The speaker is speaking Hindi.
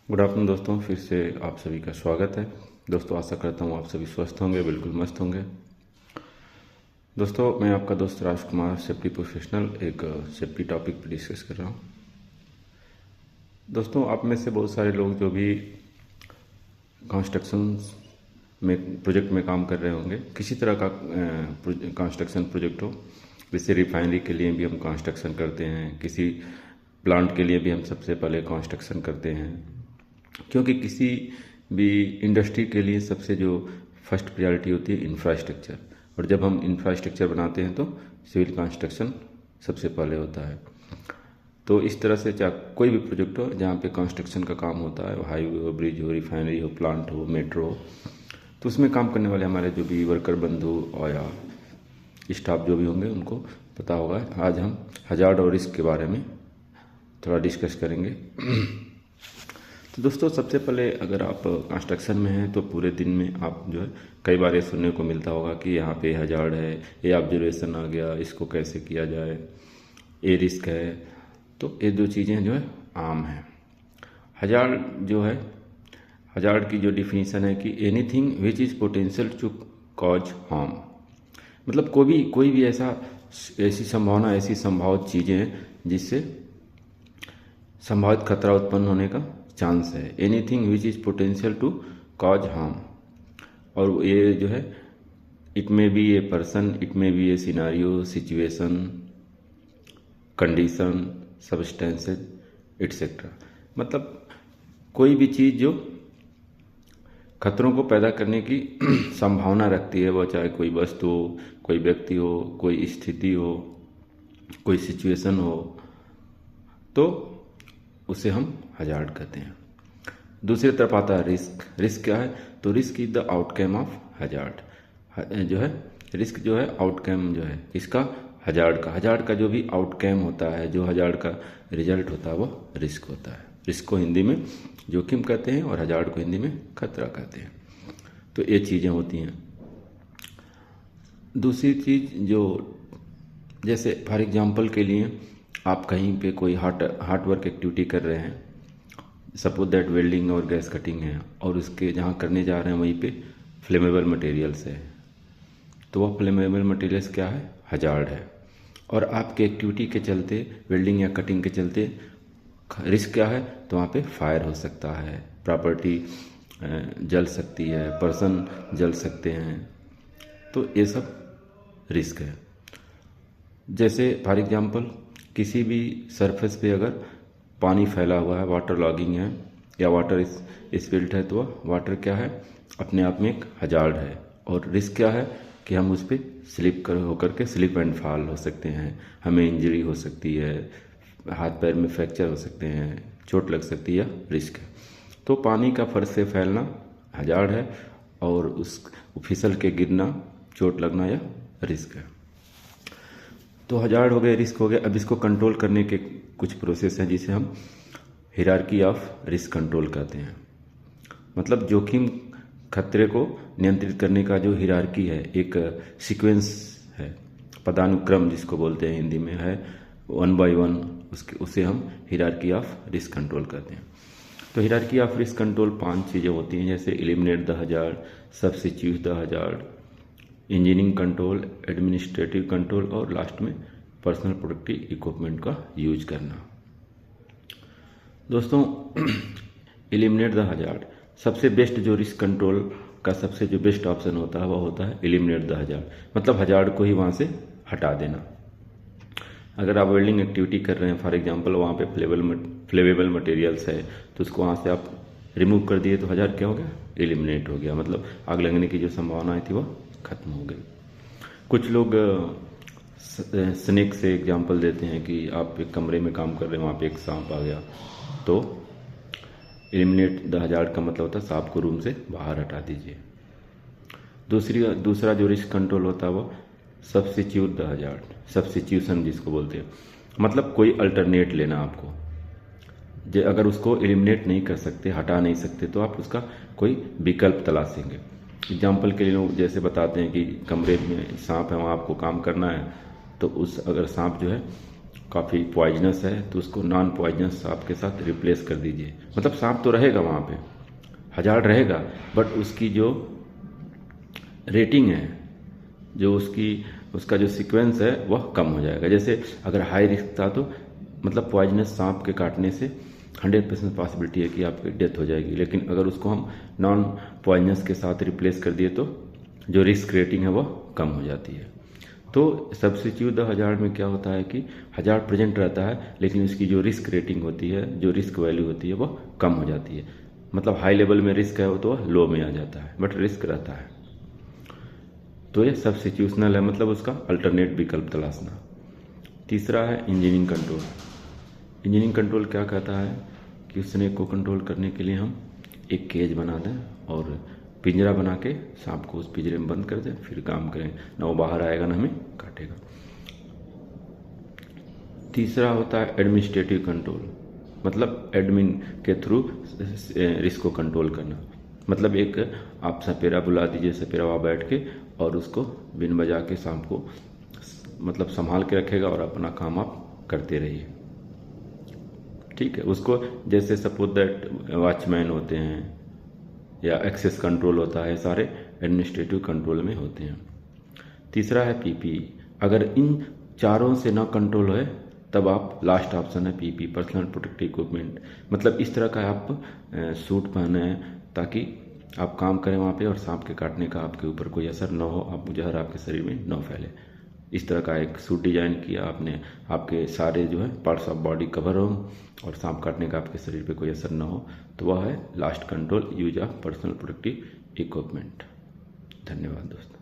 गुड आफ्टरनून दोस्तों, फिर से आप सभी का स्वागत है। दोस्तों आशा करता हूँ आप सभी स्वस्थ होंगे, बिल्कुल मस्त होंगे। दोस्तों मैं आपका दोस्त राजकुमार, सेफ्टी प्रोफेशनल, एक सेफ्टी टॉपिक पर डिस्कस कर रहा हूँ। दोस्तों आप में से बहुत सारे लोग जो भी कंस्ट्रक्शन में प्रोजेक्ट में काम कर रहे होंगे, किसी तरह का कंस्ट्रक्शन प्रोजेक्ट हो, जैसे रिफाइनरी के लिए भी हम कंस्ट्रक्शन करते हैं, किसी प्लांट के लिए भी हम सबसे पहले कंस्ट्रक्शन करते हैं, क्योंकि किसी भी इंडस्ट्री के लिए सबसे जो फर्स्ट प्रायोरिटी होती है इंफ्रास्ट्रक्चर, और जब हम इंफ्रास्ट्रक्चर बनाते हैं तो सिविल कंस्ट्रक्शन सबसे पहले होता है। तो इस तरह से चाहे कोई भी प्रोजेक्ट हो जहाँ पे कंस्ट्रक्शन का काम होता है, हाईवे हो, ब्रिज हो, रिफाइनरी हो, प्लांट हो, मेट्रो हो, तो उसमें काम करने वाले हमारे जो भी वर्कर बंधु और या स्टाफ जो भी होंगे उनको पता होगा। आज हम हजार्ड और रिस्क के बारे में थोड़ा डिस्कस करेंगे। तो दोस्तों सबसे पहले अगर आप कंस्ट्रक्शन में हैं तो पूरे दिन में आप जो है कई बार ये सुनने को मिलता होगा कि यहाँ पे हजार्ड है, ये ऑब्जर्वेशन आ गया, इसको कैसे किया जाए, ये रिस्क है। तो ये दो चीज़ें जो है आम हैं। हजार्ड जो है, हजार्ड की जो डिफिनीशन है कि anything which is potential to cause harm, मतलब कोई भी ऐसी संभावना, ऐसी संभावित चीज़ें हैं जिससे संभावित खतरा उत्पन्न होने का चांस है। Anything which is potential to cause harm, और ये जो है it may be a person, it may be a scenario, situation, condition, substances etcetera, मतलब कोई भी चीज़ जो खतरों को पैदा करने की संभावना रखती है, वह चाहे कोई वस्तु हो, कोई व्यक्ति हो, कोई स्थिति हो, कोई सिचुएशन हो, तो उसे हम हजार्ड कहते हैं। दूसरी तरफ आता है रिस्क। रिस्क क्या है? तो risk is the outcome of hazard. जो है रिस्क जो है आउटकम जो है इसका हजार्ड का जो भी आउटकम होता है, जो हजार्ड का रिजल्ट होता है वो रिस्क होता है। रिस्क को हिंदी में जोखिम कहते हैं और हजार्ड को हिंदी में खतरा कहते हैं। तो ये चीज़ें होती हैं। दूसरी चीज़ जो, जैसे फॉर एग्जांपल के लिए आप कहीं पे कोई हार्ड वर्क एक्टिविटी कर रहे हैं, सपोज दैट वेल्डिंग और गैस कटिंग है, और उसके जहाँ करने जा रहे हैं वहीं पे फ्लेमेबल मटेरियल्स है, तो वह फ्लेमेबल मटेरियल्स क्या है? हजार्ड है। और आपके एक्टिविटी के चलते, वेल्डिंग या कटिंग के चलते रिस्क क्या है? तो वहाँ पे फायर हो सकता है, प्रॉपर्टी जल सकती है, पर्सन जल सकते हैं, तो ये सब रिस्क है। जैसे फॉर एग्जांपल किसी भी सरफेस पे अगर पानी फैला हुआ है, वाटर लॉगिंग है या वाटर स्पिल्ट है, तो वह वाटर क्या है? अपने आप में एक हजार्ड है। और रिस्क क्या है कि हम उस पर होकर के स्लिप एंड फॉल हो सकते हैं, हमें इंजरी हो सकती है, हाथ पैर में फ्रैक्चर हो सकते हैं, चोट लग सकती है, या रिस्क है। तो पानी का फर्श से फैलना हजार्ड है, और उस फिसल के गिरना, चोट लगना या रिस्क है। तो हजार्ड हो गए, रिस्क हो गए। अब इसको कंट्रोल करने के कुछ प्रोसेस हैं जिसे हम हायरार्की ऑफ रिस्क कंट्रोल कहते हैं। मतलब जोखिम खतरे को नियंत्रित करने का जो हायरार्की है, एक सीक्वेंस है, पदानुक्रम जिसको बोलते हैं हिंदी में है, 1 by 1, उसे हम हायरार्की ऑफ रिस्क कंट्रोल कहते हैं। तो हायरार्की ऑफ रिस्क कंट्रोल 5 चीज़ें होती हैं, जैसे eliminate the hazard, substitute the hazard, engineering control, administrative control, और लास्ट में पर्सनल प्रोटेक्टिव इक्विपमेंट का यूज करना। दोस्तों एलिमिनेट द हजार्ड, सबसे बेस्ट जो रिस्क कंट्रोल का सबसे जो बेस्ट ऑप्शन होता है वह होता है एलिमिनेट द हजार्ड, मतलब हजार्ड को ही वहाँ से हटा देना। अगर आप वेल्डिंग एक्टिविटी कर रहे हैं फॉर एग्जांपल, वहाँ पे फ्लेमेबल मटेरियल्स है, तो उसको वहाँ से आप रिमूव कर दिए तो हजार्ड क्या हो गया? एलिमिनेट हो गया, मतलब आग लगने की जो संभावना थी वह खत्म हो गई। कुछ लोग स्नेक से एग्जांपल देते हैं कि आप एक कमरे में काम कर रहे हैं, वहाँ पे एक सांप आ गया, तो एलिमिनेट द हजार्ड का मतलब होता है सांप को रूम से बाहर हटा दीजिए। दूसरा जो रिस्क कंट्रोल होता है वो सब्स्टिट्यूट द हजार्ड, सब्स्टिट्यूशन जिसको बोलते हैं, मतलब कोई अल्टरनेट लेना आपको। अगर उसको एलिमिनेट नहीं कर सकते, हटा नहीं सकते, तो आप उसका कोई विकल्प तलाशेंगे। एग्जाम्पल के लिए लोग जैसे बताते हैं कि कमरे में सांप है, वहाँ आपको काम करना है, तो अगर सांप जो है काफ़ी पॉइजनस है तो उसको नॉन पॉइजनस सांप के साथ रिप्लेस कर दीजिए। मतलब सांप तो रहेगा वहाँ पे, हजार्ड रहेगा, बट उसकी जो रेटिंग है, जो उसका जो सीक्वेंस है वह कम हो जाएगा। जैसे अगर हाई रिस्क था तो मतलब पॉइजनस सांप के काटने से 100% पॉसिबिलिटी है कि आपकी डेथ हो जाएगी, लेकिन अगर उसको हम नॉन पॉइजनस के साथ रिप्लेस कर दिए तो जो रिस्क रेटिंग है वह कम हो जाती है। तो सब्स्टिट्यूट द हजार्ड में क्या होता है कि हजार्ड प्रेजेंट रहता है लेकिन उसकी जो रिस्क रेटिंग होती है, जो रिस्क वैल्यू होती है वह कम हो जाती है। मतलब हाई लेवल में रिस्क है वो तो लो में आ जाता है, बट रिस्क रहता है। तो ये सब्स्टिट्यूशनल है, मतलब उसका अल्टरनेट विकल्प तलाशना। तीसरा है इंजीनियरिंग कंट्रोल। इंजीनियरिंग कंट्रोल क्या कहता है कि उस स्नेक को कंट्रोल करने के लिए हम एक केज बना दें और पिंजरा बना के सांप को उस पिंजरे में बंद कर दें, फिर काम करें, ना वो बाहर आएगा ना हमें काटेगा। तीसरा होता है एडमिनिस्ट्रेटिव कंट्रोल, मतलब एडमिन के थ्रू रिस्क को कंट्रोल करना। मतलब एक आप सपेरा बुला दीजिए, सपेरा वहाँ बैठ के और उसको बिन बजा के सांप को मतलब संभाल के रखेगा और अपना काम आप करते रहिए। ठीक है, उसको जैसे सपोज दैट वॉचमैन होते हैं या एक्सेस कंट्रोल होता है, सारे एडमिनिस्ट्रेटिव कंट्रोल में होते हैं। तीसरा है पीपी। अगर इन चारों से ना कंट्रोल है तब आप लास्ट ऑप्शन है पीपी, पर्सनल प्रोटेक्टिव इक्विपमेंट। मतलब इस तरह का आप सूट पहने हैं ताकि आप काम करें वहाँ पे और सांप के काटने का आपके ऊपर कोई असर न हो, आप जहर आपके शरीर में न फैले। इस तरह का एक सूट डिजाइन किया आपने, आपके सारे जो है पार्ट्स ऑफ बॉडी कवर हो और सांप काटने का आपके शरीर पे कोई असर न हो, तो वह है last control, use of personal protective equipment. धन्यवाद दोस्तों।